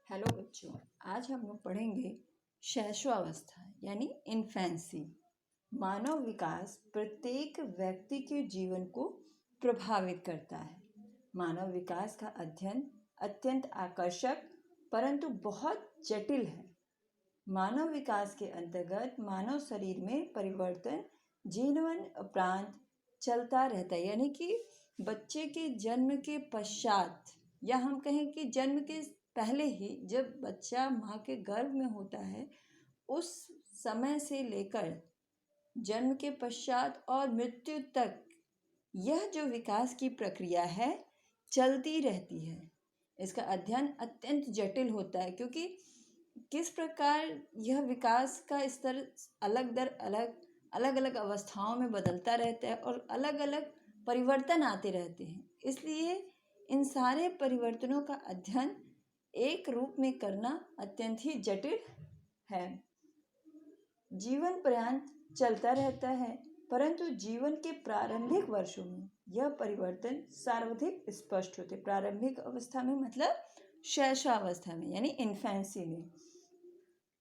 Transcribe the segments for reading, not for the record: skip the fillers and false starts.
Hello बच्चों, आज हम लोग पढ़ेंगे शैशवावस्था यानी इन्फेंसी। मानव विकास प्रत्येक व्यक्ति के जीवन को प्रभावित करता है। मानव विकास का अध्ययन अत्यंत आकर्षक परंतु बहुत जटिल है। मानव विकास के अंतर्गत मानव शरीर में परिवर्तन जीवन उपरांत चलता रहता है, यानी कि बच्चे के जन्म के पश्चात या हम कहें कि जन्म के पहले ही जब बच्चा माँ के गर्भ में होता है उस समय से लेकर जन्म के पश्चात और मृत्यु तक यह जो विकास की प्रक्रिया है चलती रहती है। इसका अध्ययन अत्यंत जटिल होता है क्योंकि किस प्रकार यह विकास का स्तर अलग अलग अवस्थाओं में बदलता रहता है और अलग अलग परिवर्तन आते रहते हैं। इसलिए इन सारे परिवर्तनों का अध्ययन एक रूप में करना अत्यंत ही जटिल है। जीवन पर्यंत चलता रहता है परंतु जीवन के प्रारंभिक वर्षों में यह परिवर्तन सर्वाधिक स्पष्ट होते। प्रारंभिक अवस्था में मतलब शैशवावस्था में यानी इन्फेंसी में।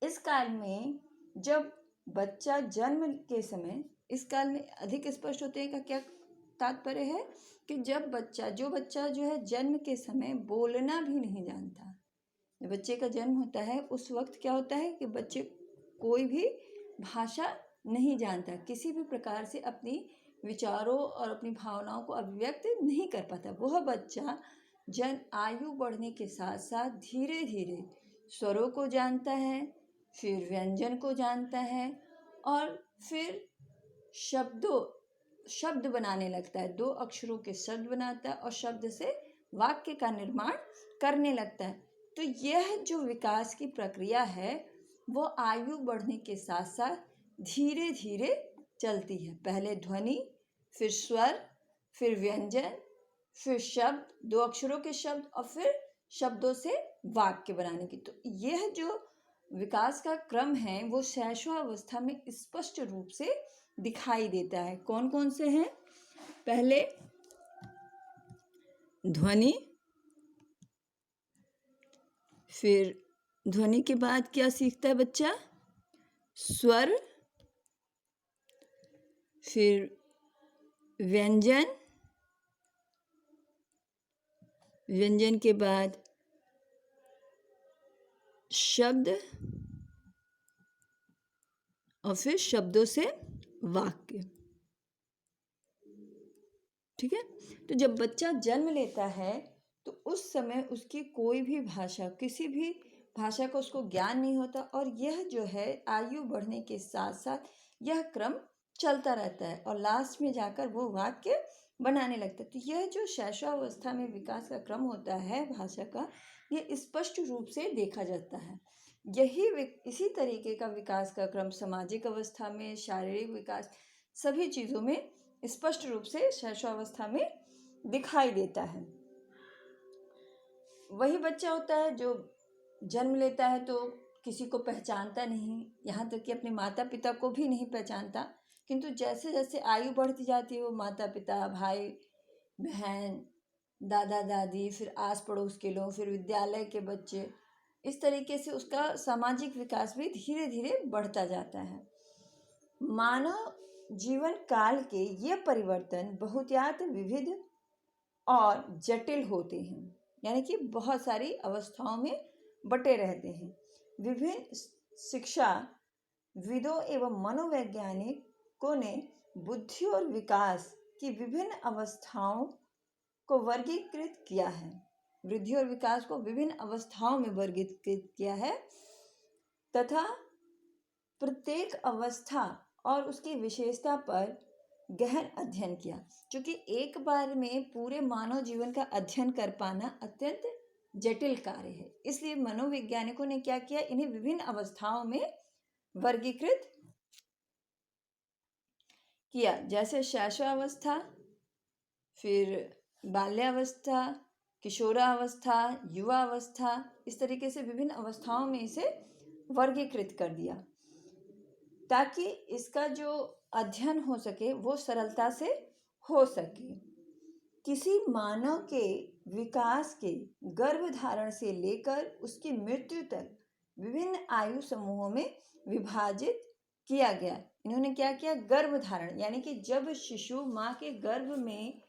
इस काल में जब बच्चा जन्म के समय इस काल में अधिक स्पष्ट होते हैं का क्या तात्पर्य है कि जब जो बच्चा जो है जन्म के समय बोलना भी नहीं जानता। जब बच्चे का जन्म होता है उस वक्त क्या होता है कि बच्चे कोई भी भाषा नहीं जानता, किसी भी प्रकार से अपनी विचारों और अपनी भावनाओं को अभिव्यक्त नहीं कर पाता। वह बच्चा आयु बढ़ने के साथ साथ धीरे धीरे स्वरों को जानता है, फिर व्यंजन को जानता है और फिर शब्द बनाने लगता है। 2 अक्षरों के शब्द बनाता है और शब्द से वाक्य का निर्माण करने लगता है। तो यह जो विकास की प्रक्रिया है वो आयु बढ़ने के साथ साथ धीरे धीरे चलती है। पहले ध्वनि, फिर स्वर, फिर व्यंजन, फिर शब्द, 2 अक्षरों के शब्द और फिर शब्दों से वाक्य बनाने की। तो यह जो विकास का क्रम है वो शैशवावस्था में स्पष्ट रूप से दिखाई देता है। कौन कौन से हैं? पहले ध्वनि, फिर ध्वनि के बाद क्या सीखता है बच्चा? स्वर, फिर व्यंजन, व्यंजन के बाद शब्द और फिर शब्दों से वाक्य। ठीक है। तो जब बच्चा जन्म लेता है तो उस समय उसकी कोई भी भाषा, किसी भी भाषा का उसको ज्ञान नहीं होता और यह जो है आयु बढ़ने के साथ साथ यह क्रम चलता रहता है और लास्ट में जाकर वो वाक्य बनाने लगता है। तो यह जो शैशवावस्था में विकास का क्रम होता है भाषा का, ये स्पष्ट रूप से देखा जाता है। इसी तरीके का विकास का क्रम सामाजिक अवस्था में, शारीरिक विकास, सभी चीज़ों में स्पष्ट रूप से शैशवावस्था में दिखाई देता है। वही बच्चा होता है जो जन्म लेता है तो किसी को पहचानता नहीं, यहाँ तक कि अपने माता पिता को भी नहीं पहचानता। किंतु जैसे जैसे आयु बढ़ती जाती है वो माता पिता, भाई बहन, दादा दादी, फिर आस पड़ोस के लोग, फिर विद्यालय के बच्चे, इस तरीके से उसका सामाजिक विकास भी धीरे धीरे बढ़ता जाता है। मानव जीवन काल के ये परिवर्तन बहुतायत विविध और जटिल होते हैं, यानी कि बहुत सारी अवस्थाओं में बटे रहते हैं। विभिन्न शिक्षा विदों एवं मनोवैज्ञानिकों ने बुद्धि और विकास की विभिन्न अवस्थाओं को वर्गीकृत किया है। वृद्धि और विकास को विभिन्न अवस्थाओं में वर्गीकृत किया है तथा प्रत्येक अवस्था और उसकी विशेषता पर गहन अध्ययन किया। क्योंकि एक बार में पूरे मानव जीवन का अध्ययन कर पाना अत्यंत जटिल कार्य है, इसलिए मनोवैज्ञानिकों ने क्या किया, इन्हें विभिन्न अवस्थाओं में वर्गीकृत किया। जैसे शैशवावस्था, फिर बाल्यावस्था, किशोरावस्था, युवावस्था, इस तरीके से विभिन्न अवस्थाओं में इसे वर्गीकृत कर दिया ताकि इसका जो अध्ययन हो सके वो सरलता से हो सके। किसी मानव के विकास के गर्भधारण से लेकर उसकी मृत्यु तक विभिन्न आयु समूहों में विभाजित किया गया। इन्होंने क्या किया? गर्भधारण, यानी कि जब शिशु माँ के गर्भ में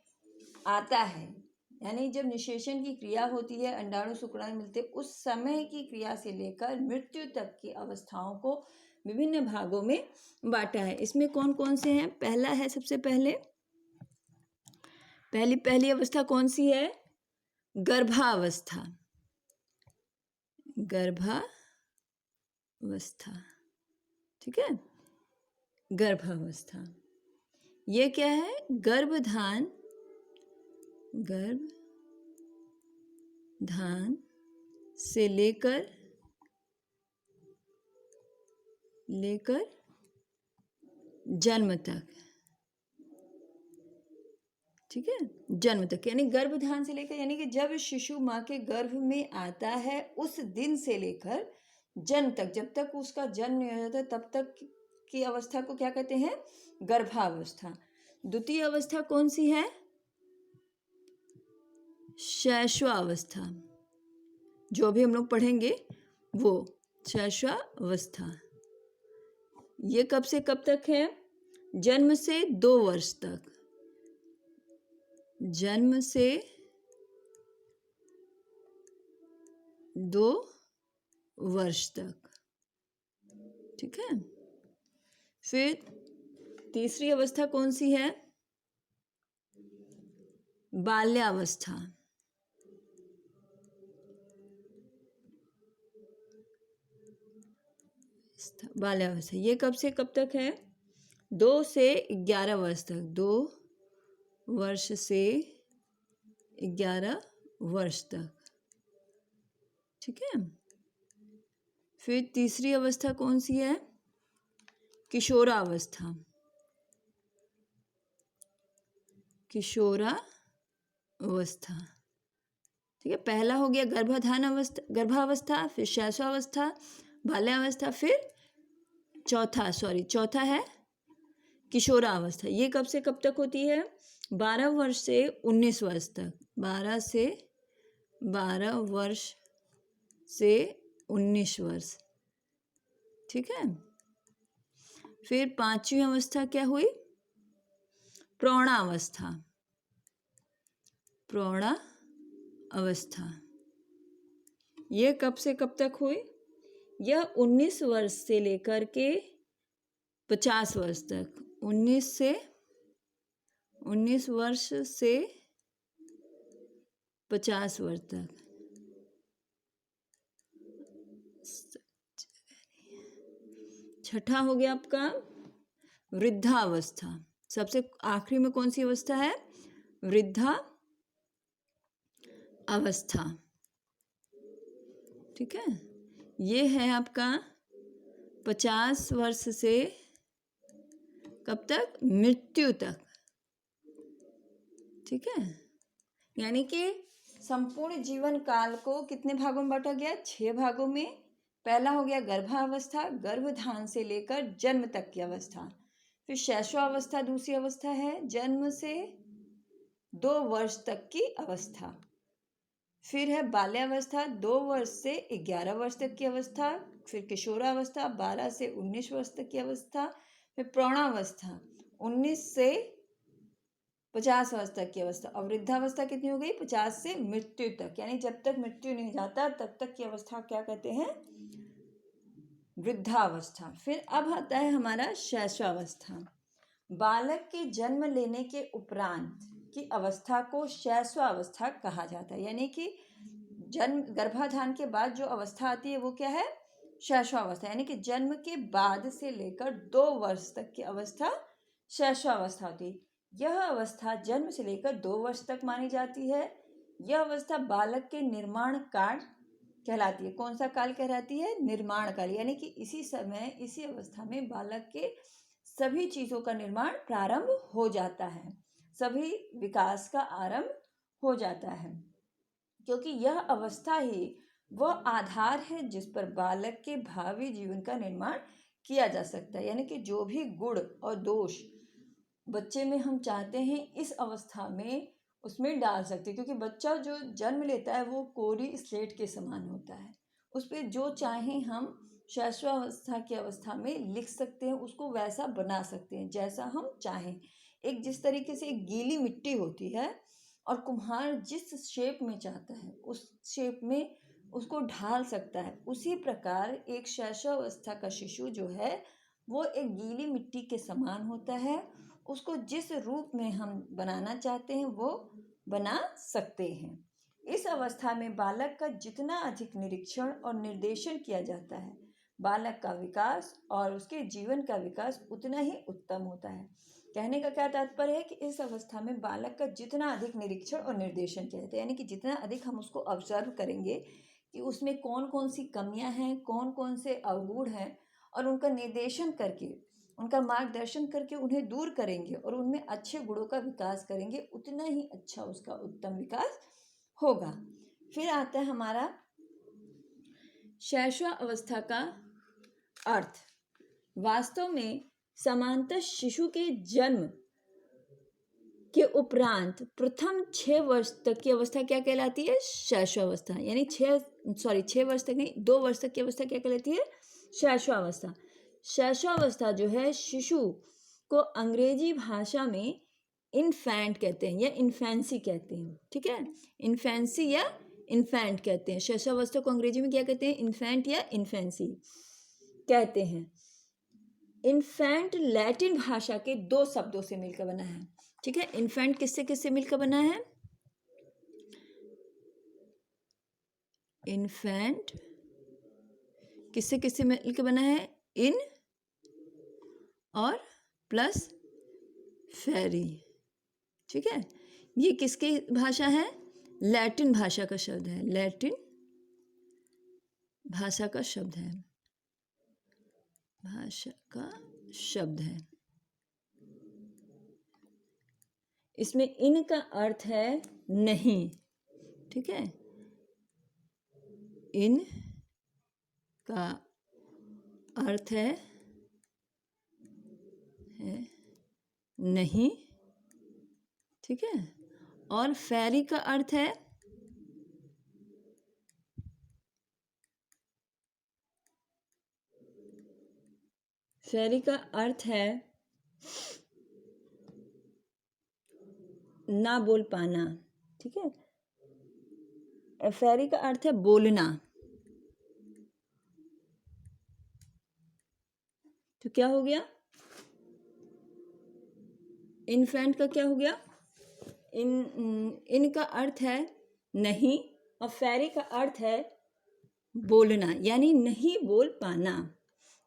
आता है, यानी जब निषेचन की क्रिया होती है, अंडाणु शुक्राणु मिलते, उस समय की क्रिया से लेकर मृत्यु तक की अवस्थाओं को विभिन्न भागों में बांटा है। इसमें कौन कौन से हैं? पहला है, सबसे पहले पहली अवस्था कौन सी है? गर्भावस्था। गर्भावस्था, ठीक है, गर्भावस्था। ये क्या है? गर्भधान से लेकर जन्म तक, ठीक है, जन्म तक, यानी गर्भधान से लेकर, यानी कि जब शिशु माँ के गर्भ में आता है उस दिन से लेकर जन्म तक, जब तक उसका जन्म नहीं हो जाता तब तक की अवस्था को क्या कहते हैं? गर्भावस्था। द्वितीय अवस्था कौन सी है? शैशवावस्था। जो अभी हम लोग पढ़ेंगे वो शैशवावस्था। ये कब से कब तक है? जन्म से 2 वर्ष तक। जन्म से 2 वर्ष तक, ठीक है। फिर तीसरी अवस्था कौन सी है? बाल्यावस्था। बाल्यावस्था ये कब से कब तक है? 2 से 11 वर्ष तक। 2 वर्ष से 11 वर्ष तक, ठीक है। फिर तीसरी अवस्था कौन सी है? किशोरावस्था। किशोरावस्था, ठीक है। पहला हो गया गर्भावस्था, फिर शैशवावस्था, बाल्यावस्था, फिर चौथा है किशोरावस्था। ये कब से कब तक होती है? 12 वर्ष से 19 वर्ष तक। 12 वर्ष से 19 वर्ष, ठीक है। फिर 5वीं अवस्था क्या हुई? प्रौढ़ावस्था। प्रौढ़ावस्था ये कब से कब तक हुई? यह 19 वर्ष से लेकर के 50 वर्ष तक। 19 वर्ष से 50 वर्ष तक। छठा हो गया आपका वृद्धावस्था। सबसे आखिरी में कौन सी अवस्था है? वृद्धा अवस्था, ठीक है। ये है आपका 50 वर्ष से कब तक? मृत्यु तक, ठीक है। यानी कि संपूर्ण जीवन काल को कितने भागों में बांटा गया? 6 भागों में। पहला हो गया गर्भावस्था, गर्भधान से लेकर जन्म तक की अवस्था। फिर शैशवावस्था दूसरी अवस्था है, जन्म से 2 वर्ष तक की अवस्था। फिर है बाल्यावस्था, 2 वर्ष से 11 वर्ष तक की अवस्था। फिर किशोरावस्था, 12 से 19 वर्ष तक की अवस्था। फिर प्रौढ़ावस्था, 19 से 50 वर्ष तक की अवस्था। और वृद्धावस्था कितनी हो गई? 50 से मृत्यु तक, यानी जब तक मृत्यु नहीं जाता तब तक की अवस्था क्या कहते हैं? वृद्धावस्था। फिर अब आता है हमारा शैशवावस्था। बालक के जन्म लेने के उपरांत की अवस्था को शैशवावस्था कहा जाता है। यानी कि गर्भाधान के बाद जो अवस्था आती है वो क्या है? शैशवावस्था। यानी कि जन्म के बाद से लेकर 2 वर्ष तक की अवस्था शैशवावस्था होती है। यह अवस्था जन्म से लेकर 2 वर्ष तक मानी जाती है। यह अवस्था बालक के निर्माण काल कहलाती है। कौन सा काल कहलाती है? निर्माण काल। यानी कि इसी समय, इसी अवस्था में बालक के सभी चीज़ों का निर्माण प्रारंभ हो जाता है, सभी विकास का आरंभ हो जाता है, क्योंकि यह अवस्था ही वह आधार है जिस पर बालक के भावी जीवन का निर्माण किया जा सकता है। यानी कि जो भी गुण और दोष बच्चे में हम चाहते हैं इस अवस्था में उसमें डाल सकते हैं, क्योंकि बच्चा जो जन्म लेता है वो कोरी स्लेट के समान होता है। उस पर जो चाहें हम शैशवावस्था की अवस्था में लिख सकते हैं, उसको वैसा बना सकते हैं जैसा हम चाहें। एक जिस तरीके से एक गीली मिट्टी होती है और कुम्हार जिस शेप में चाहता है उस शेप में उसको ढाल सकता है, उसी प्रकार एक शैशवावस्था का शिशु जो है वो एक गीली मिट्टी के समान होता है। उसको जिस रूप में हम बनाना चाहते हैं वो बना सकते हैं। इस अवस्था में बालक का जितना अधिक निरीक्षण और निर्देशन किया जाता है, बालक का विकास और उसके जीवन का विकास उतना ही उत्तम होता है। कहने का क्या तात्पर्य है कि इस अवस्था में बालक का जितना अधिक निरीक्षण और निर्देशन किया जाता है, यानी कि जितना अधिक हम उसको ऑब्जर्व करेंगे कि उसमें कौन कौन सी कमियां हैं, कौन कौन से अवगुण हैं, और उनका निर्देशन करके, उनका मार्गदर्शन करके उन्हें दूर करेंगे और उनमें अच्छे गुणों का विकास करेंगे, उतना ही अच्छा उसका उत्तम विकास होगा। फिर आता है हमारा शैशव अवस्था का अर्थ। वास्तव में समानतः शिशु के जन्म के उपरांत प्रथम 6 वर्ष तक की अवस्था क्या कहलाती है? शैशवावस्था। यानी 6 वर्ष तक नहीं, 2 वर्ष तक की अवस्था क्या कहलाती है? शैशवावस्था। शैशवावस्था जो है शिशु को अंग्रेजी भाषा में इन्फेंट कहते हैं या इन्फेंसी कहते हैं। ठीक है, इन्फेंसी या इन्फेंट कहते हैं। शैशवावस्था को अंग्रेजी में क्या कहते हैं? इन्फेंट या इन्फेंसी कहते हैं। इन्फेंट लैटिन भाषा के 2 शब्दों से मिलकर बना है। ठीक है, इन्फेंट किससे किससे मिलकर बना है? इन्फेंट किससे किससे मिलकर बना है? इन और प्लस फेरी। ठीक है, ये किसकी भाषा है? लैटिन भाषा का शब्द है। लैटिन भाषा का शब्द है, भाषा का शब्द है। इसमें इन का अर्थ है नहीं। ठीक है, इन का अर्थ है नहीं। ठीक है, और फेरी का अर्थ है ना बोल पाना। ठीक है, फेरी का अर्थ है बोलना। तो क्या हो गया? इन्फेंट का क्या हो गया? इन का अर्थ है नहीं और फेरी का अर्थ है बोलना, यानी नहीं बोल पाना।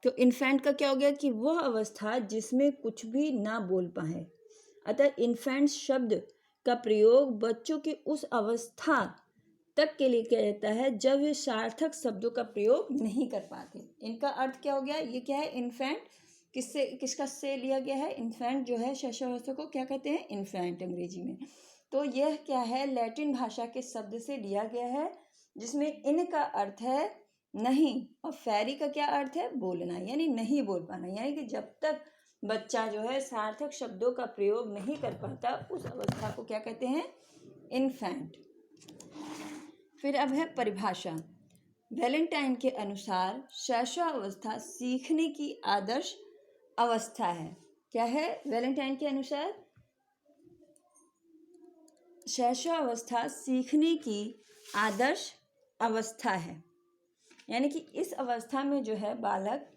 तो इन्फेंट का क्या हो गया कि वह अवस्था जिसमें कुछ भी ना बोल पाए। अतः इन्फेंट शब्द का प्रयोग बच्चों की उस अवस्था तक के लिए किया जाता है जब वे सार्थक शब्दों का प्रयोग नहीं कर पाते। इनका अर्थ क्या हो गया? ये क्या है? इन्फेंट किसका से लिया गया है? इन्फेंट जो है शैशवावस्था को क्या कहते हैं? इन्फेंट अंग्रेजी में। तो यह क्या है? लैटिन भाषा के शब्द से लिया गया है, जिसमें इन का अर्थ है नहीं और फेरी का क्या अर्थ है? बोलना, यानी नहीं बोल पाना। यानी कि जब तक बच्चा जो है सार्थक शब्दों का प्रयोग नहीं कर पाता उस अवस्था को क्या कहते हैं? इन्फेंट। फिर अब है परिभाषा। वैलेंटाइन के अनुसार शैशवावस्था सीखने की आदर्श अवस्था है। क्या है वैलेंटाइन के अनुसार? शैशवावस्था सीखने की आदर्श अवस्था है। यानी कि इस अवस्था में जो है बालक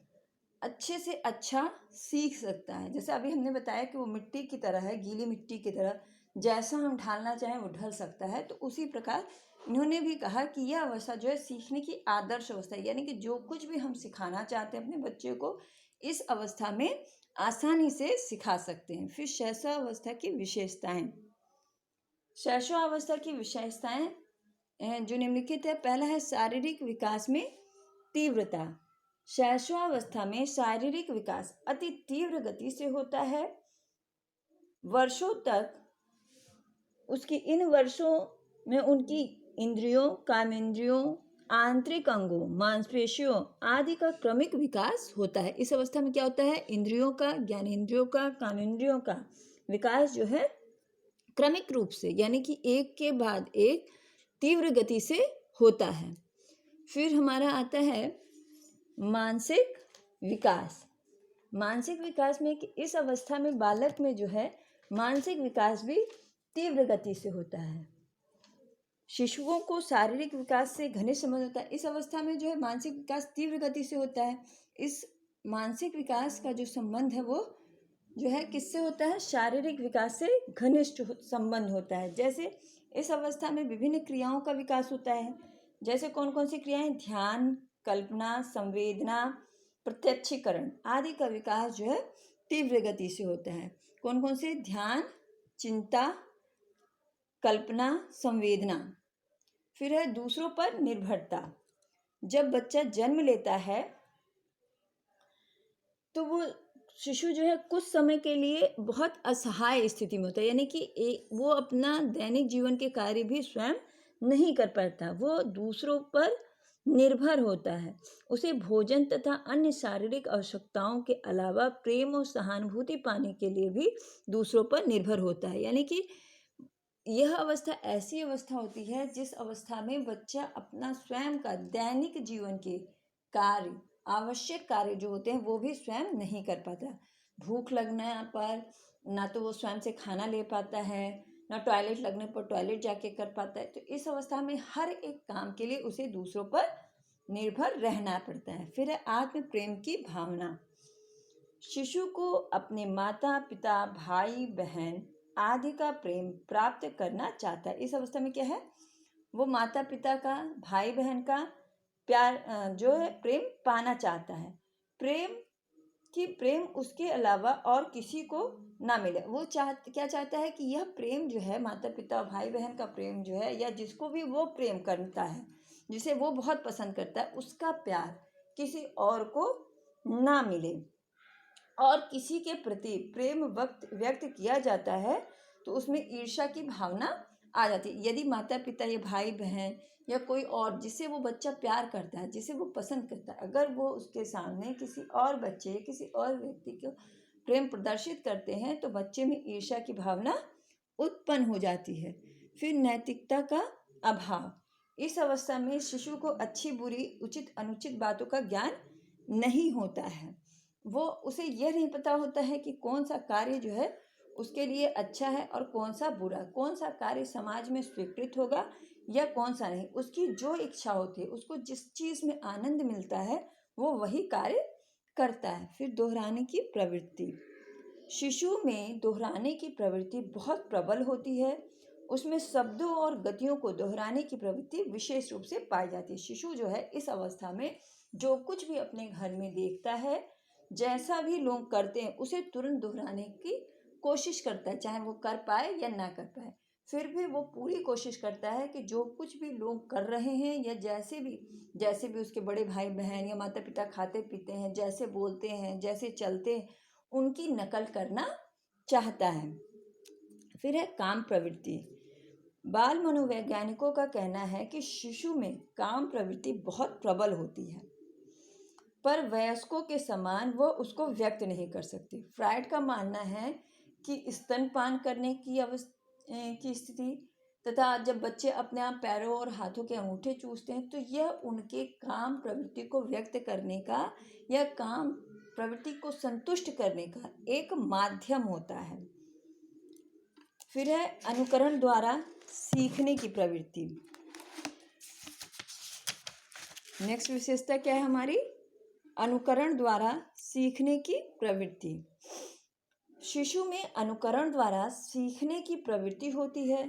अच्छे से अच्छा सीख सकता है। जैसे अभी हमने बताया कि वो मिट्टी की तरह है, गीली मिट्टी की तरह, जैसा हम ढालना चाहें वो ढल सकता है। तो उसी प्रकार इन्होंने भी कहा कि यह अवस्था जो है सीखने की आदर्श अवस्था है, यानी कि जो कुछ भी हम सिखाना चाहते हैं अपने बच्चे को इस अवस्था में आसानी से सिखा सकते हैं। फिर शैशवावस्था की विशेषताएं। शैशवावस्था की विशेषताएं जो निम्नलिखित है। पहला है शारीरिक विकास में तीव्रता। शैशवावस्था में शारीरिक विकास अति तीव्र गति से होता है। वर्षों तक इन वर्षों में उनकी इंद्रियों, कामेंद्रियों, आंतरिक अंगों, मांसपेशियों आदि का क्रमिक विकास होता है। इस अवस्था में क्या होता है? इंद्रियों का, ज्ञानेंद्रियों का, कामेंद्रियों का विकास जो है क्रमिक रूप से, यानी कि एक के बाद एक तीव्र गति से होता है। फिर हमारा आता है मानसिक विकास। मानसिक विकास में कि इस अवस्था में बालक में जो है मानसिक विकास भी तीव्र गति से होता है। शिशुओं को शारीरिक विकास से घनिष्ठ संबंध होता है। इस अवस्था में जो है मानसिक विकास तीव्र गति से होता है। इस मानसिक विकास का जो संबंध है वो जो है किससे होता है? शारीरिक विकास से घनिष्ठ संबंध होता है। जैसे इस अवस्था में विभिन्न क्रियाओं का विकास होता है। जैसे कौन कौन सी क्रियाएं? ध्यान, कल्पना, संवेदना, प्रत्यक्षीकरण आदि का विकास जो है तीव्र गति से होता है। कौन कौन से? ध्यान, चिंता, कल्पना, संवेदना। फिर है दूसरों पर निर्भरता। जब बच्चा जन्म लेता है तो वो शिशु जो है कुछ समय के लिए बहुत असहाय स्थिति में होता है, यानी कि वो अपना दैनिक जीवन के कार्य भी स्वयं नहीं कर पाता, वो दूसरों पर निर्भर होता है। उसे भोजन तथा अन्य शारीरिक आवश्यकताओं के अलावा प्रेम और सहानुभूति पाने के लिए भी दूसरों पर निर्भर होता है। यानी कि यह अवस्था ऐसी अवस्था होती है जिस अवस्था में बच्चा अपना स्वयं का दैनिक जीवन के कार्य, आवश्यक कार्य जो होते हैं वो भी स्वयं नहीं कर पाता। भूख लगने पर ना तो वो स्वयं से खाना ले पाता है, ना टॉयलेट लगने पर टॉयलेट जाके कर पाता है। तो इस अवस्था में हर एक काम के लिए उसे दूसरों पर निर्भर रहना पड़ता है। फिर है आत्म प्रेम की भावना। शिशु को अपने माता पिता, भाई बहन आदि का प्रेम प्राप्त करना चाहता है। इस अवस्था में क्या है? वो माता पिता का, भाई बहन का प्यार जो है प्रेम पाना चाहता है। प्रेम उसके अलावा और किसी को ना मिले। वो क्या चाहता है कि यह प्रेम जो है माता पिता और भाई बहन का प्रेम जो है, या जिसको भी वो प्रेम करता है, जिसे वो बहुत पसंद करता है, उसका प्यार किसी और को ना मिले। और किसी के प्रति प्रेम व्यक्त किया जाता है तो उसमें ईर्ष्या की भावना आ जाती है। यदि माता पिता या भाई बहन या कोई और जिसे वो बच्चा प्यार करता है, जिसे वो पसंद करता है, अगर वो उसके सामने किसी और बच्चे, किसी और व्यक्ति को प्रेम प्रदर्शित करते हैं तो बच्चे में ईर्ष्या की भावना उत्पन्न हो जाती है। फिर नैतिकता का अभाव। इस अवस्था में शिशु को अच्छी बुरी, उचित अनुचित बातों का ज्ञान नहीं होता है। उसे यह नहीं पता होता है कि कौन सा कार्य जो है उसके लिए अच्छा है और कौन सा बुरा, कौन सा कार्य समाज में स्वीकृत होगा या कौन सा नहीं। उसकी जो इच्छा होती है, उसको जिस चीज में आनंद मिलता है वो वही कार्य करता है। फिर दोहराने की प्रवृत्ति। शिशु में दोहराने की प्रवृत्ति बहुत प्रबल होती है। उसमें शब्दों और गतियों को दोहराने की प्रवृत्ति विशेष रूप से पाई जाती है। शिशु जो है इस अवस्था में जो कुछ भी अपने घर में देखता है, जैसा भी लोग करते हैं, उसे तुरंत दोहराने की कोशिश करता है, चाहे वो कर पाए या ना कर पाए। फिर भी वो पूरी कोशिश करता है कि जो कुछ भी लोग कर रहे हैं या जैसे भी उसके बड़े भाई बहन या माता पिता खाते पीते हैं, जैसे बोलते हैं, जैसे चलते हैं, उनकी नकल करना चाहता है। फिर है काम प्रवृत्ति। बाल मनोवैज्ञानिकों का कहना है कि शिशु में काम प्रवृत्ति बहुत प्रबल होती है, पर वयस्कों के समान वो उसको व्यक्त नहीं कर सकती। फ्राइड का मानना है कि स्तनपान करने की स्थिति तथा जब बच्चे अपने आप पैरों और हाथों के अंगूठे चूसते हैं तो यह उनके काम प्रवृत्ति को व्यक्त करने का या काम प्रवृत्ति को संतुष्ट करने का एक माध्यम होता है। फिर है अनुकरण द्वारा सीखने की प्रवृत्ति। नेक्स्ट विशेषता क्या है हमारी? अनुकरण द्वारा सीखने की प्रवृत्ति। शिशु में अनुकरण द्वारा सीखने की प्रवृत्ति होती है।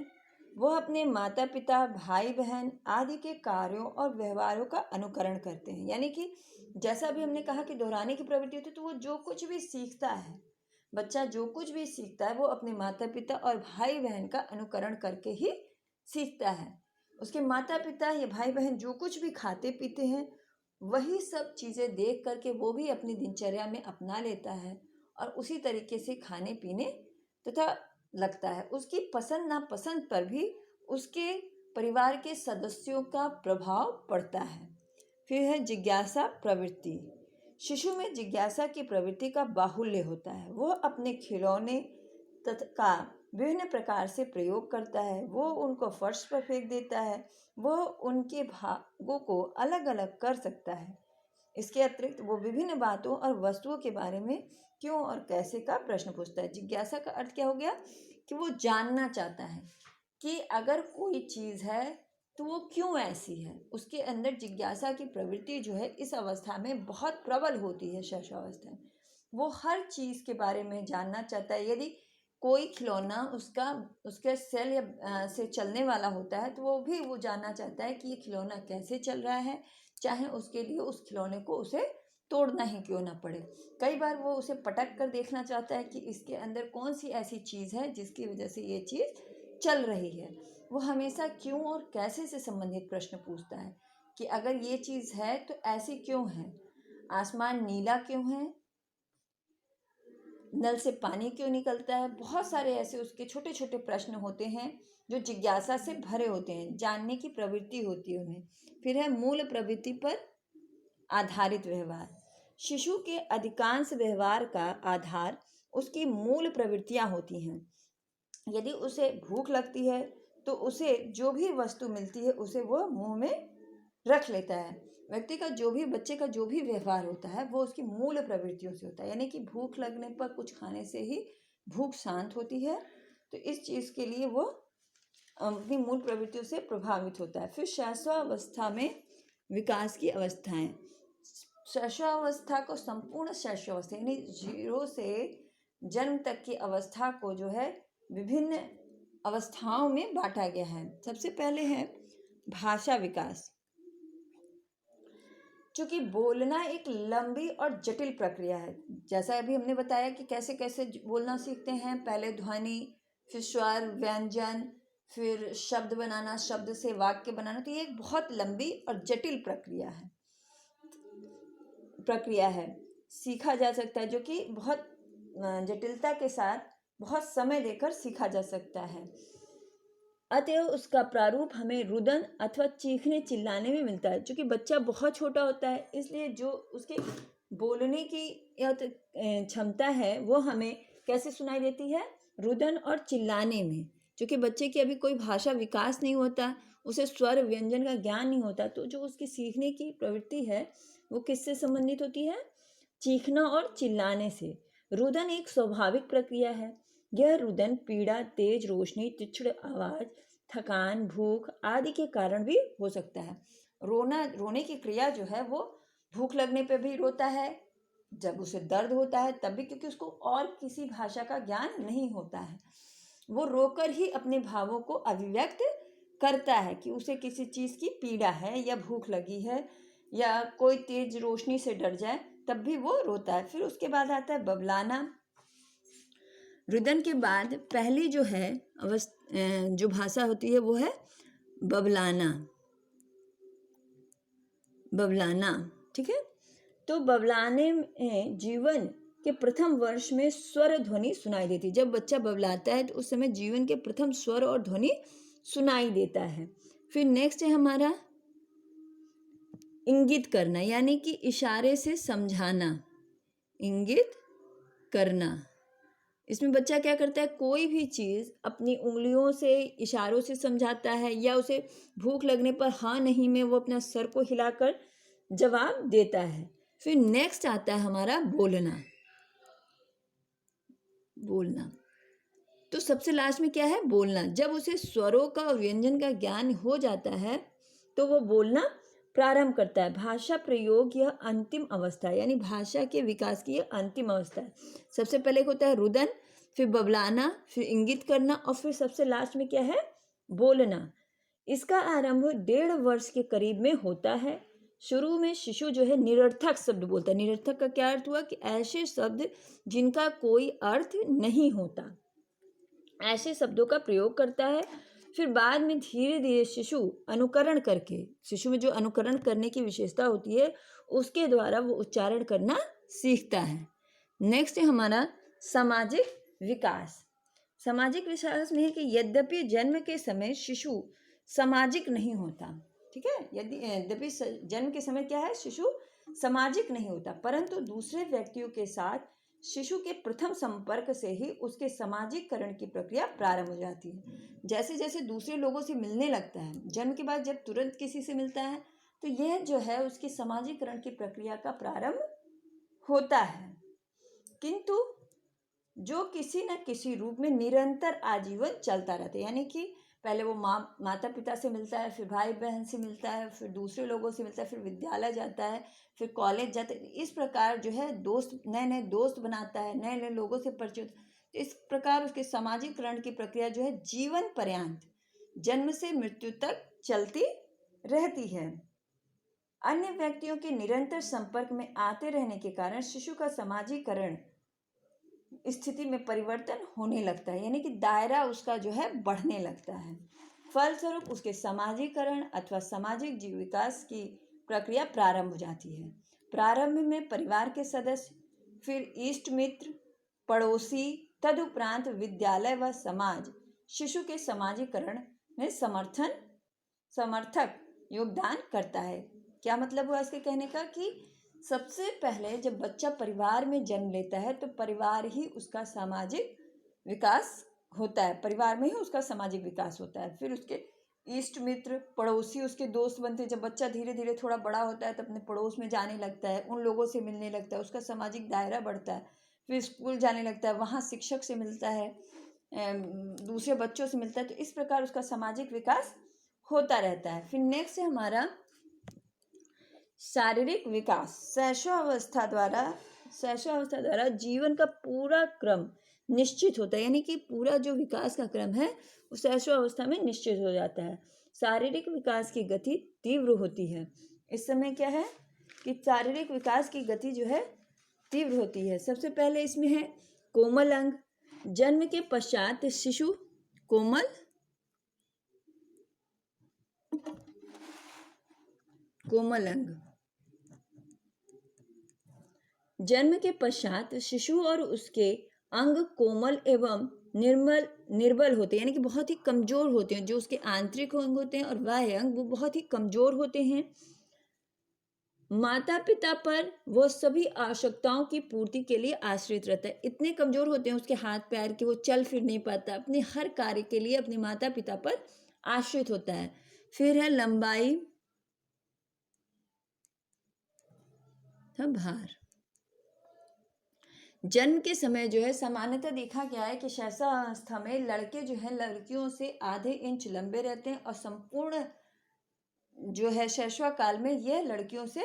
वह अपने माता पिता, भाई बहन आदि के कार्यों और व्यवहारों का अनुकरण करते हैं। यानी कि जैसा भी हमने कहा कि दोहराने की प्रवृत्ति होती है, तो वो जो कुछ भी सीखता है, बच्चा जो कुछ भी सीखता है वो अपने माता पिता और भाई बहन का अनुकरण करके ही सीखता है। उसके माता पिता या भाई बहन जो कुछ भी खाते पीते हैं, वही सब चीज़ें देख करके वो भी अपनी दिनचर्या में अपना लेता है और उसी तरीके से खाने पीने तथा लगता है। उसकी पसंद नापसंद पर भी उसके परिवार के सदस्यों का प्रभाव पड़ता है। फिर है जिज्ञासा प्रवृत्ति। शिशु में जिज्ञासा की प्रवृत्ति का बाहुल्य होता है। वह अपने खिलौने का विभिन्न प्रकार से प्रयोग करता है, वो उनको फर्श पर फेंक देता है, वो उनके भागों को अलग अलग कर सकता है। इसके अतिरिक्त वो विभिन्न बातों और वस्तुओं के बारे में क्यों और कैसे का प्रश्न पूछता है। जिज्ञासा का अर्थ क्या हो गया कि वो जानना चाहता है कि अगर कोई चीज़ है तो वो क्यों ऐसी है। उसके अंदर जिज्ञासा की प्रवृत्ति जो है इस अवस्था में बहुत प्रबल होती है। शैशवावस्था में वो हर चीज़ के बारे में जानना चाहता है। यदि कोई खिलौना उसके सेल या से चलने वाला होता है तो वो जानना चाहता है कि ये खिलौना कैसे चल रहा है, चाहे उसके लिए उस खिलौने को उसे तोड़ना ही क्यों ना पड़े। कई बार वो उसे पटक कर देखना चाहता है कि इसके अंदर कौन सी ऐसी चीज़ है जिसकी वजह से ये चीज़ चल रही है। वो हमेशा क्यों और कैसे से संबंधित प्रश्न पूछता है कि अगर ये चीज़ है तो ऐसी क्यों है, आसमान नीला क्यों है, नल से पानी क्यों निकलता है। बहुत सारे ऐसे उसके छोटे छोटे प्रश्न होते हैं जो जिज्ञासा से भरे होते हैं, जानने की प्रवृत्ति होती है उन्हें। फिर है मूल प्रवृत्ति पर आधारित व्यवहार। शिशु के अधिकांश व्यवहार का आधार उसकी मूल प्रवृत्तियां होती हैं। यदि उसे भूख लगती है तो उसे जो भी वस्तु मिलती है उसे वो मुंह में रख लेता है। बच्चे का जो भी व्यवहार होता है वो उसकी मूल प्रवृत्तियों से होता है, यानी कि भूख लगने पर कुछ खाने से ही भूख शांत होती है। तो इस चीज़ के लिए वो अपनी मूल प्रवृत्तियों से प्रभावित होता है। फिर शैशवावस्था में विकास की अवस्थाएं। शैशवावस्था को संपूर्ण शैशवावस्था यानी 0 से जन्म तक की अवस्था को जो है विभिन्न अवस्थाओं में बांटा गया है। सबसे पहले है भाषा विकास। चूंकि बोलना एक लंबी और जटिल प्रक्रिया है, जैसा अभी हमने बताया कि कैसे कैसे बोलना सीखते हैं। पहले ध्वनि, फिर स्वर, व्यंजन, फिर शब्द बनाना, शब्द से वाक्य बनाना। तो ये एक बहुत लंबी और जटिल प्रक्रिया है। सीखा जा सकता है, जो कि बहुत जटिलता के साथ बहुत समय देकर सीखा जा सकता है। अतएव उसका प्रारूप हमें रुदन अथवा चीखने चिल्लाने में मिलता है। क्योंकि बच्चा बहुत छोटा होता है, इसलिए जो उसके बोलने की क्षमता है वो हमें कैसे सुनाई देती है, रुदन और चिल्लाने में। क्योंकि बच्चे की अभी कोई भाषा विकास नहीं होता, उसे स्वर व्यंजन का ज्ञान नहीं होता, तो जो उसकी सीखने की प्रवृत्ति है वो किससे संबंधित होती है, चीखना और चिल्लाने से। रुदन एक स्वाभाविक प्रक्रिया है। यह रुदन पीड़ा, तेज रोशनी, तीक्ष्ण आवाज, थकान, भूख आदि के कारण भी हो सकता है। रोने की क्रिया जो है वो भूख लगने पे भी रोता है, जब उसे दर्द होता है तब भी, क्योंकि उसको और किसी भाषा का ज्ञान नहीं होता है। वो रोकर ही अपने भावों को अभिव्यक्त करता है कि उसे किसी चीज़ की पीड़ा है या भूख लगी है या कोई तेज रोशनी से डर जाए, तब भी वो रोता है। फिर उसके बाद आता है बबलाना। रुदन के बाद पहली जो है जो भाषा होती है वो है बबलाना। ठीक है। तो बबलाने में जीवन के प्रथम वर्ष में स्वर ध्वनि सुनाई देती है। जब बच्चा बबलाता है तो उस समय जीवन के प्रथम स्वर और ध्वनि सुनाई देता है। फिर नेक्स्ट है हमारा इंगित करना, यानी कि इशारे से समझाना। इंगित करना, इसमें बच्चा क्या करता है, कोई भी चीज़ अपनी उंगलियों से, इशारों से समझाता है, या उसे भूख लगने पर हाँ नहीं में वो अपना सर को हिलाकर जवाब देता है। फिर नेक्स्ट आता है हमारा बोलना। तो सबसे लास्ट में क्या है, बोलना। जब उसे स्वरों का और व्यंजन का ज्ञान हो जाता है तो वो बोलना प्रारंभ करता है। भाषा प्रयोग यह अंतिम अवस्था है, यानी भाषा के विकास की यह अंतिम अवस्था है। सबसे पहले होता है रुदन, फिर बबलाना, फिर इंगित करना, और फिर सबसे लास्ट में क्या है, बोलना। इसका आरंभ 1.5 वर्ष के करीब में होता है। शुरू में शिशु जो है निरर्थक शब्द बोलता है। निरर्थक का क्या अर्थ हुआ कि ऐसे शब्द जिनका कोई अर्थ नहीं होता, ऐसे शब्दों का प्रयोग करता है। फिर बाद में धीरे धीरे शिशु अनुकरण करके, शिशु में जो अनुकरण करने की विशेषता होती है उसके द्वारा वो उच्चारण करना सीखता है। नेक्स्ट है हमारा सामाजिक विकास। सामाजिक विकास में है कि यद्यपि जन्म के समय शिशु सामाजिक नहीं होता, ठीक है, यद्यपि जन्म के समय क्या है, शिशु सामाजिक नहीं होता, परंतु दूसरे व्यक्तियों के साथ शिशु के प्रथम संपर्क से ही उसके सामाजिककरण की प्रक्रिया प्रारंभ हो जाती है। जैसे जैसे दूसरे लोगों से मिलने लगता है, जन्म के बाद जब तुरंत किसी से मिलता है, तो यह जो है उसकी सामाजिककरण की प्रक्रिया का प्रारंभ होता है। किंतु जो किसी न किसी रूप में निरंतर आजीवन चलता रहता है, यानी कि पहले वो माता पिता से मिलता है, फिर भाई बहन से मिलता है, फिर दूसरे लोगों से मिलता है, फिर विद्यालय जाता है, फिर कॉलेज जाता है। इस प्रकार जो है नए नए दोस्त बनाता है, नए नए लोगों से परिचित। इस प्रकार उसके सामाजिककरण की प्रक्रिया जो है जीवन पर्यंत, जन्म से मृत्यु तक चलती रहती है। अन्य व्यक्तियों के निरंतर संपर्क में आते रहने के कारण शिशु का सामाजिककरण स्थिति में परिवर्तन होने लगता है, यानी कि दायरा उसका जो है बढ़ने लगता है। फलस्वरूप उसके सामाजिककरण अथवा सामाजिक जीव विकास की प्रक्रिया प्रारंभ हो जाती है। प्रारंभ में परिवार के सदस्य, फिर इष्ट मित्र, पड़ोसी, तदुपरांत विद्यालय व समाज शिशु के सामाजिककरण में समर्थक योगदान करता है। क्या मतलब हुआ इसके कहने का कि सबसे पहले जब बच्चा परिवार में जन्म लेता है तो परिवार ही उसका सामाजिक विकास होता है, परिवार में ही उसका सामाजिक विकास होता है। फिर उसके इष्ट मित्र, पड़ोसी उसके दोस्त बनते हैं। जब बच्चा धीरे धीरे थोड़ा बड़ा होता है तो अपने पड़ोस में जाने लगता है, उन लोगों से मिलने लगता है, उसका सामाजिक दायरा बढ़ता है। फिर स्कूल जाने लगता है, वहाँ शिक्षक से मिलता है, दूसरे बच्चों से मिलता है। तो इस प्रकार उसका सामाजिक विकास होता रहता है। फिर नेक्स्ट है हमारा शारीरिक विकास। शैशवावस्था द्वारा जीवन का पूरा क्रम निश्चित होता है, यानी कि पूरा जो विकास का क्रम है वो शैशवावस्था में निश्चित हो जाता है। शारीरिक विकास की गति तीव्र होती है। इस समय क्या है कि शारीरिक विकास की गति जो है तीव्र होती है। सबसे पहले इसमें है कोमल अंग। जन्म के पश्चात शिशु कोमल अंग, जन्म के पश्चात शिशु और उसके अंग कोमल एवं निर्बल होते हैं, यानी कि बहुत ही कमजोर होते हैं। जो उसके आंतरिक अंग होते हैं और बाह्य अंग वो बहुत ही कमजोर होते हैं। माता पिता पर वो सभी आवश्यकताओं की पूर्ति के लिए आश्रित रहता है। इतने कमजोर होते हैं उसके हाथ पैर कि वो चल फिर नहीं पाता, अपने हर कार्य के लिए अपने माता पिता पर आश्रित होता है। फिर है लंबाई भार। जन्म के समय जो है सामान्यतः देखा गया है कि शैशवावस्था में लड़के जो है लड़कियों से आधे इंच लंबे रहते हैं और संपूर्ण जो है शैशव काल में यह लड़कियों से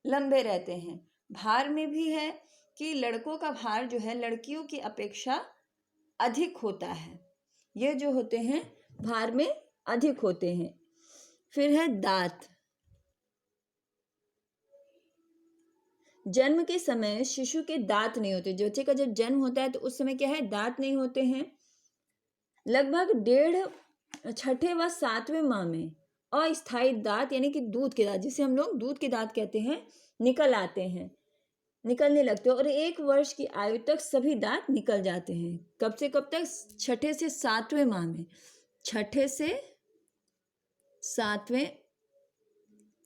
लंबे रहते हैं। भार में भी है कि लड़कों का भार जो है लड़कियों की अपेक्षा अधिक होता है। ये जो होते हैं भार में अधिक होते हैं। फिर है दांत। जन्म के समय शिशु के दांत नहीं होते। बच्चे का जब जन्म होता है तो उस समय क्या है, दांत नहीं होते हैं। लगभग 1.5 छठे व 7वें माह में अस्थायी दांत, यानी कि दूध के दांत, जिसे हम लोग दूध के दांत कहते हैं, निकलने लगते हैं और 1 वर्ष की आयु तक सभी दांत निकल जाते हैं। कब से कब तक? 6ठे से 7वें माह में। 6ठे से 7वें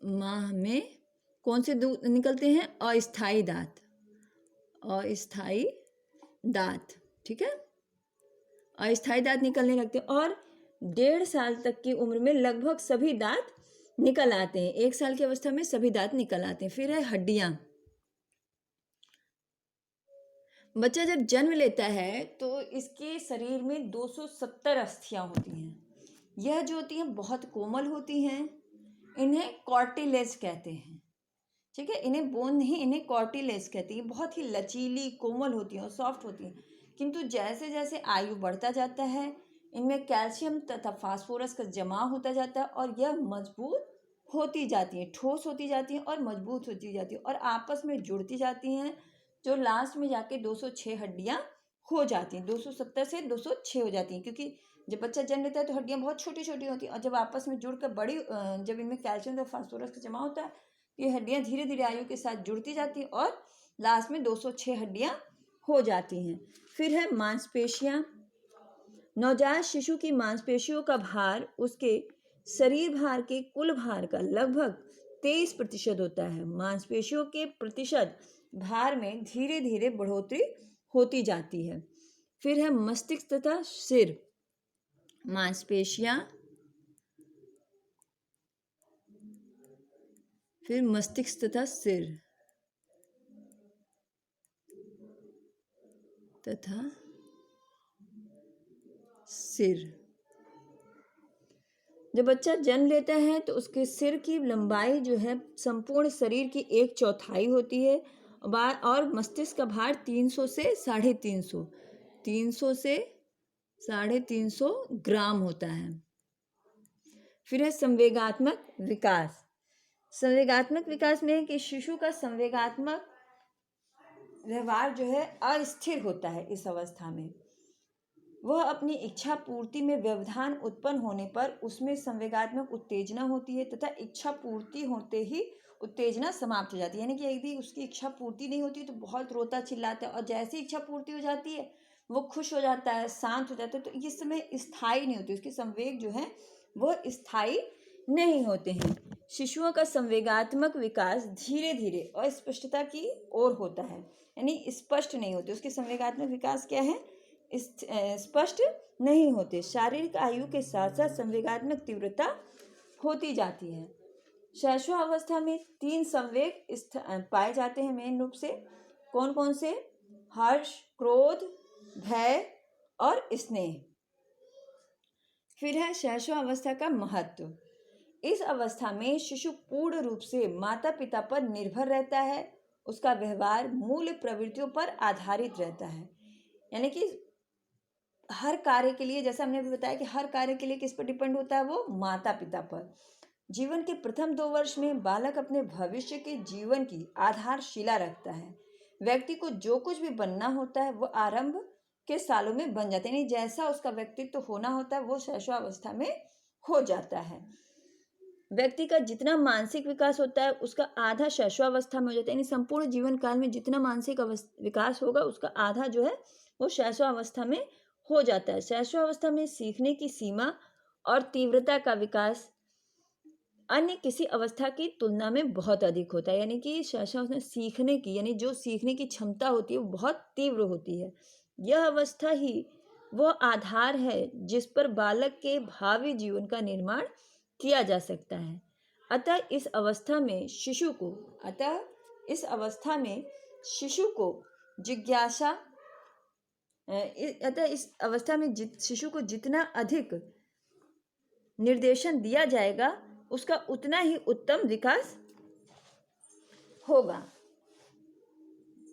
माह में कौन से दूध निकलते हैं? अस्थायी दांत, ठीक है, अस्थायी दांत निकलने लगते हैं और 1.5 साल तक की उम्र में लगभग सभी दांत निकल आते हैं। 1 साल की अवस्था में सभी दांत निकल आते हैं। फिर है हड्डियां। बच्चा जब जन्म लेता है तो इसके शरीर में 270 अस्थियां होती हैं। यह जो होती हैं बहुत कोमल होती हैं। इन्हें कॉर्टिलेज कहते हैं, ठीक है, इन्हें बोन नहीं, इन्हें कॉर्टिलेज कहते हैं। बहुत ही लचीली कोमल होती हैं और सॉफ्ट होती हैं। किंतु जैसे जैसे आयु बढ़ता जाता है इनमें कैल्शियम तथा फास्फोरस का जमाव होता जाता है और यह मजबूत होती जाती हैं, ठोस होती जाती हैं और मजबूत होती जाती हैं और आपस में जुड़ती जाती हैं, जो लास्ट में जाके 206 हड्डियां हो जाती हैं। 270 से 206 हो जाती हैं, क्योंकि जब बच्चा जन्म लेता है तो हड्डियां बहुत छोटी छोटी होती हैं और जब आपस में जुड़कर जब इनमें कैल्शियम और फास्फोरस का जमा होता है ये हड्डियां धीरे धीरे आयु के साथ जुड़ती जाती हैं और लास्ट में 206 हड्डियां हो जाती हैं। फिर है मांसपेशियां। नवजात शिशु की मांसपेशियों का भार उसके शरीर भार के कुल भार का लगभग 23% होता है। मांसपेशियों के प्रतिशत भार में धीरे धीरे बढ़ोतरी होती जाती है। फिर है मस्तिष्क तथा सिर। मांसपेशियां, फिर मस्तिष्क तथा सिर तथा सिर। जब बच्चा जन्म लेता है तो उसके सिर की लंबाई जो है संपूर्ण शरीर की 1/4 होती है और मस्तिष्क का भार 300 से 350 ग्राम होता है। फिर है संवेगात्मक विकास। संवेगात्मक विकास में है कि शिशु का संवेगात्मक व्यवहार जो है अस्थिर होता है। इस अवस्था में वह अपनी इच्छा पूर्ति में व्यवधान उत्पन्न होने पर उसमें संवेगात्मक उत्तेजना होती है तथा इच्छा पूर्ति होते ही उत्तेजना समाप्त हो जाती है। यानी कि यदि उसकी इच्छा पूर्ति नहीं होती तो बहुत रोता चिल्लाता है, और जैसे इच्छा पूर्ति हो जाती है वो खुश हो जाता है, शांत हो जाता है। तो इस समय स्थायी नहीं होती, उसके संवेग जो है वो स्थायी नहीं होते हैं। शिशुओं का संवेगात्मक विकास धीरे धीरे अस्पष्टता की ओर होता है, यानी स्पष्ट नहीं होते। उसके संवेगात्मक विकास क्या है? स्पष्ट नहीं होते। शारीरिक आयु के साथ साथ संवेगात्मक तीव्रता होती जाती है। शैशवावस्था में 3 संवेग पाए जाते हैं मेन रूप से। कौन कौन से? हर्ष, क्रोध, भय और स्नेह। फिर है शैशवावस्था का महत्व। इस अवस्था में शिशु पूर्ण रूप से माता पिता पर निर्भर रहता है। उसका व्यवहार मूल प्रवृत्तियों पर आधारित रहता है, यानी कि हर कार्य के लिए, जैसा हमने भी बताया कि हर कार्य के लिए किस पर डिपेंड होता है? वो माता पिता पर। जीवन के प्रथम 2 वर्ष में बालक अपने भविष्य के जीवन की आधारशिला रखता है। व्यक्ति को जो कुछ भी बनना होता है वो आरंभ के सालों में बन जाते हैं, जैसा उसका व्यक्तित्व होना होता है वो शैशवावस्था में हो जाता है। व्यक्ति का जितना मानसिक विकास होता है उसका आधा शैशवावस्था में हो जाता है, यानी संपूर्ण जीवन काल में जितना मानसिक विकास होगा उसका आधा जो है वो शैशवावस्था में हो जाता है। शैशवावस्था में सीखने की सीमा और तीव्रता का विकास अन्य किसी अवस्था की तुलना में बहुत अधिक होता है, यानी कि शैशवावस्था में सीखने की, यानी जो सीखने की क्षमता होती है वो बहुत तीव्र होती है। यह अवस्था ही वह आधार है जिस पर बालक के भावी जीवन का निर्माण किया जा सकता है। अतः इस अवस्था में शिशु को जिज्ञासा शिशु को जितना अधिक निर्देशन दिया जाएगा उसका उतना ही उत्तम विकास होगा।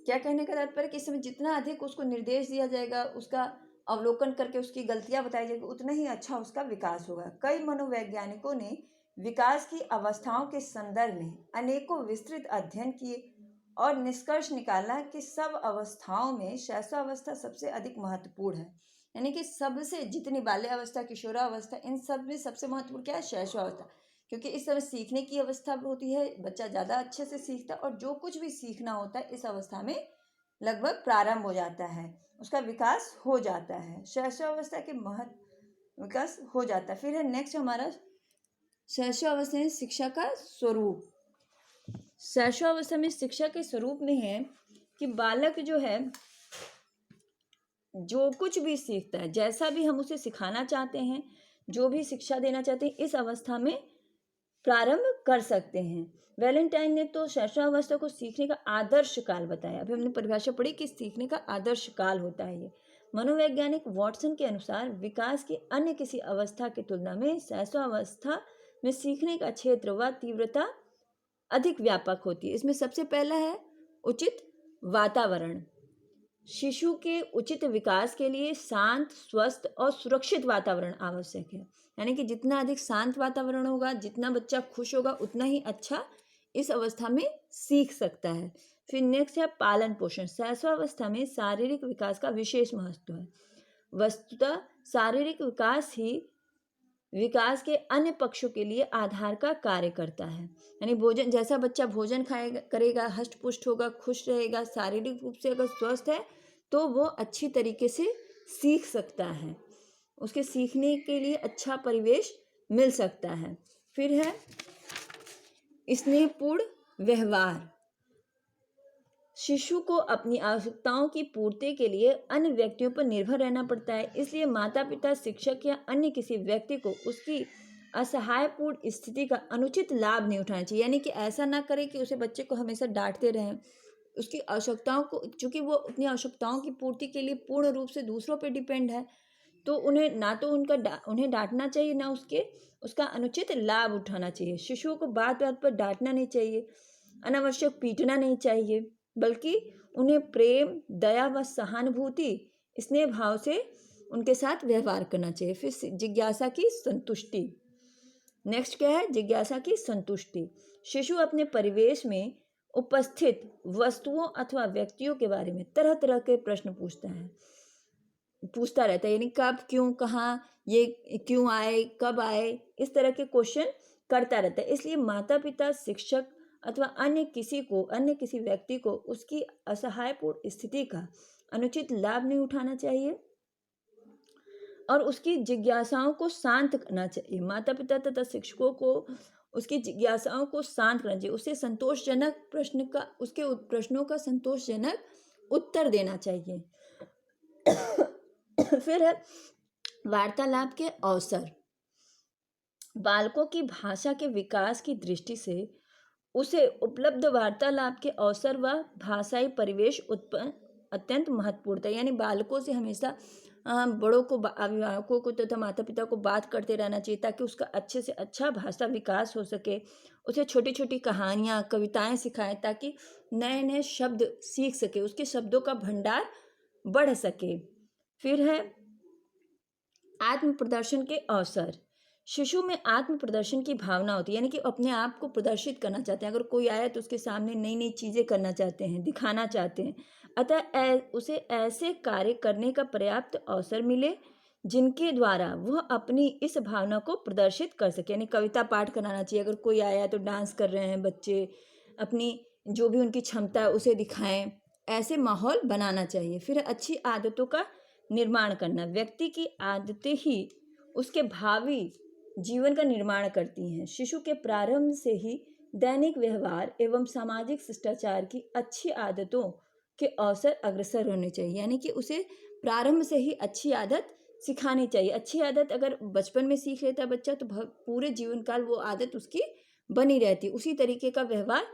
क्या कहने का तात्पर्य कि इस समय जितना अधिक उसको निर्देश दिया जाएगा, उसका अवलोकन करके उसकी गलतियां बताई जाएगी, उतना ही अच्छा उसका विकास होगा। कई मनोवैज्ञानिकों ने विकास की अवस्थाओं के संदर्भ में अनेकों विस्तृत अध्ययन किए और निष्कर्ष निकाला कि सब अवस्थाओं में शैशवावस्था सबसे अधिक महत्वपूर्ण है। यानी कि सबसे, जितनी बाल्यावस्था, किशोरावस्था, इन सब में सबसे महत्वपूर्ण क्या है? शैशवावस्था। क्योंकि इस समय सीखने की अवस्था होती है, बच्चा ज़्यादा अच्छे से सीखता है और जो कुछ भी सीखना होता है इस अवस्था में लगभग प्रारंभ हो जाता है, उसका विकास हो जाता है। शैशवावस्था के विकास हो जाता है। फिर है नेक्स्ट हमारा शैशवावस्था में शिक्षा का स्वरूप। शैशवावस्था में शिक्षा के स्वरूप में है कि बालक जो है जो कुछ भी सीखता है, जैसा भी हम उसे सिखाना चाहते हैं, जो भी शिक्षा देना चाहते हैं, इस अवस्था में प्रारंभ कर सकते हैं। वैलेंटाइन ने तो शैशवावस्था को सीखने का आदर्श काल बताया। अभी हमने परिभाषा पढ़ी कि सीखने का आदर्श काल होता है ये। मनोवैज्ञानिक वॉटसन के अनुसार विकास की अन्य किसी अवस्था की तुलना में शैशवावस्था में सीखने का क्षेत्र व तीव्रता अधिक व्यापक होती है। इसमें सबसे पहला है उचित वातावरण। शिशु के उचित विकास के लिए शांत, स्वस्थ और सुरक्षित वातावरण आवश्यक है। यानी कि जितना अधिक शांत वातावरण होगा, जितना बच्चा खुश होगा, उतना ही अच्छा इस अवस्था में सीख सकता है। फिर नेक्स्ट है पालन पोषण। शैशवावस्था में शारीरिक विकास का विशेष महत्व है। वस्तुतः शारीरिक विकास ही विकास के अन्य पक्षों के लिए आधार का कार्य करता है। यानी भोजन, जैसा बच्चा भोजन खाएगा, करेगा, हष्ट पुष्ट होगा, खुश रहेगा, शारीरिक रूप से अगर स्वस्थ है तो वो अच्छी तरीके से सीख सकता है, उसके सीखने के लिए अच्छा परिवेश मिल सकता है। फिर है स्नेहपूर्ण व्यवहार। शिशु को अपनी आवश्यकताओं की पूर्ति के लिए अन्य व्यक्तियों पर निर्भर रहना पड़ता है, इसलिए माता पिता, शिक्षक या अन्य किसी व्यक्ति को उसकी असहायपूर्ण स्थिति का अनुचित लाभ नहीं उठाना चाहिए। यानी कि ऐसा ना करें कि उसे बच्चे को हमेशा डांटते रहें। उसकी आवश्यकताओं को, चूंकि वो अपनी आवश्यकताओं की पूर्ति के लिए पूर्ण रूप से दूसरों पर डिपेंड है, तो उन्हें ना तो उन्हें डांटना चाहिए, ना उसका अनुचित लाभ उठाना चाहिए। शिशुओं को बात बात पर डांटना नहीं चाहिए, अनावश्यक पीटना नहीं चाहिए, बल्कि उन्हें प्रेम, दया व सहानुभूति, स्नेह भाव से उनके साथ व्यवहार करना चाहिए। फिर जिज्ञासा की संतुष्टि। नेक्स्ट क्या है? जिज्ञासा की संतुष्टि। शिशु अपने परिवेश में उपस्थित वस्तुओं अथवा व्यक्तियों के बारे में तरह तरह के प्रश्न पूछता रहता है। यानी कब, क्यों, कहाँ, ये क्यों आए, कब आए, इस तरह के क्वेश्चन करता रहता है। इसलिए माता पिता, शिक्षक अथवा अन्य किसी व्यक्ति को उसकी असहायपूर्ण स्थिति का अनुचित लाभ नहीं उठाना चाहिए और उसकी जिज्ञासाओं को शांत करना चाहिए। माता पिता तथा शिक्षकों को उसकी जिज्ञासाओं को शांत करना चाहिए। उसके प्रश्नों का संतोषजनक उत्तर देना चाहिए। फिर है वार्तालाप के अवसर। बालकों की भाषा के विकास की दृष्टि से उसे उपलब्ध वार्तालाप के अवसर व भाषाई परिवेश अत्यंत महत्वपूर्ण है। यानी बालकों से हमेशा बड़ों को, अभिभावकों को तथा माता पिता को बात करते रहना चाहिए, ताकि उसका अच्छे से अच्छा भाषा विकास हो सके। उसे छोटी छोटी कहानियाँ, कविताएं सिखाएं, ताकि नए नए शब्द सीख सके, उसके शब्दों का भंडार बढ़ सके। फिर है आत्म प्रदर्शन के अवसर। शिशु में आत्म प्रदर्शन की भावना होती है, यानी कि अपने आप को प्रदर्शित करना चाहते हैं। अगर कोई आया तो उसके सामने नई नई चीज़ें करना चाहते हैं, दिखाना चाहते हैं। अतः उसे ऐसे कार्य करने का पर्याप्त अवसर मिले जिनके द्वारा वह अपनी इस भावना को प्रदर्शित कर सके। यानी कविता पाठ कराना चाहिए। अगर कोई आया तो डांस कर रहे हैं बच्चे, अपनी जो भी उनकी क्षमता है उसे दिखाएं, ऐसे माहौल बनाना चाहिए। फिर अच्छी आदतों का निर्माण करना। व्यक्ति की आदतें ही उसके भावी जीवन का निर्माण करती हैं। शिशु के प्रारंभ से ही दैनिक व्यवहार एवं सामाजिक शिष्टाचार की अच्छी आदतों के अवसर अग्रसर होने चाहिए। यानी कि उसे प्रारंभ से ही अच्छी आदत सिखानी चाहिए। अच्छी आदत अगर बचपन में सीख लेता है बच्चा, तो पूरे जीवन काल वो आदत उसकी बनी रहती, उसी तरीके का व्यवहार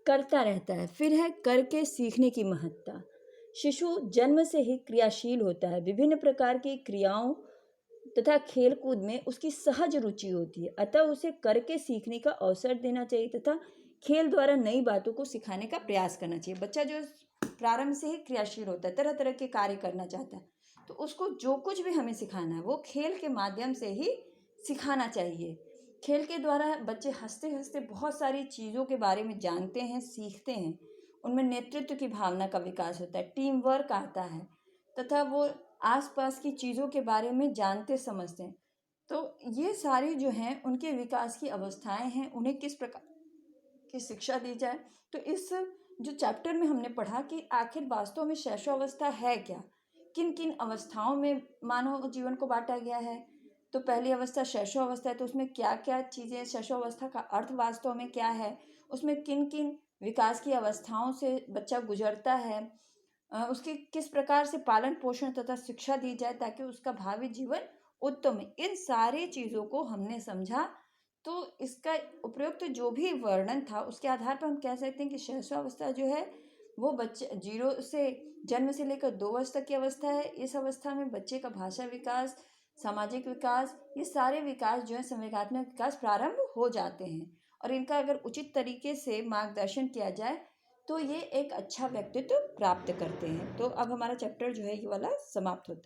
करता रहता है। फिर है करके सीखने की महत्ता। शिशु जन्म से ही क्रियाशील होता है। विभिन्न प्रकार की क्रियाओं तथा खेलकूद में उसकी सहज रुचि होती है, अतः उसे करके सीखने का अवसर देना चाहिए तथा खेल द्वारा नई बातों को सिखाने का प्रयास करना चाहिए। बच्चा जो प्रारंभ से ही क्रियाशील होता है, तरह तरह के कार्य करना चाहता है, तो उसको जो कुछ भी हमें सिखाना है वो खेल के माध्यम से ही सिखाना चाहिए। खेल के द्वारा बच्चे हंसते हंसते बहुत सारी चीज़ों के बारे में जानते हैं, सीखते हैं। उनमें नेतृत्व की भावना का विकास होता है, टीम वर्क आता है तथा वो आसपास की चीज़ों के बारे में जानते समझते हैं। तो ये सारी जो हैं उनके विकास की अवस्थाएं हैं, उन्हें किस प्रकार की शिक्षा दी जाए। तो इस जो चैप्टर में हमने पढ़ा कि आखिर वास्तव में शैशवावस्था है क्या, किन किन अवस्थाओं में मानव जीवन को बांटा गया है। तो पहली अवस्था शैशवावस्था है, तो उसमें क्या क्या चीज़ें, शैशवावस्था का अर्थ वास्तव में क्या है, उसमें किन किन विकास की अवस्थाओं से बच्चा गुजरता है, उसकी किस प्रकार से पालन पोषण तथा शिक्षा दी जाए ताकि उसका भावी जीवन उत्तम है। इन सारी चीज़ों को हमने समझा। तो इसका उपयुक्त जो भी वर्णन था उसके आधार पर हम कह सकते हैं कि शैशवावस्था जो है वो बच्चे जन्म से लेकर 2 वर्ष तक की अवस्था है। इस अवस्था में बच्चे का भाषा विकास, सामाजिक विकास, ये सारे विकास जो है, संवेगात्मक विकास प्रारंभ हो जाते हैं। और इनका अगर उचित तरीके से मार्गदर्शन किया जाए तो ये एक अच्छा व्यक्तित्व प्राप्त करते हैं। तो अब हमारा चैप्टर जो है ये वाला समाप्त होता है।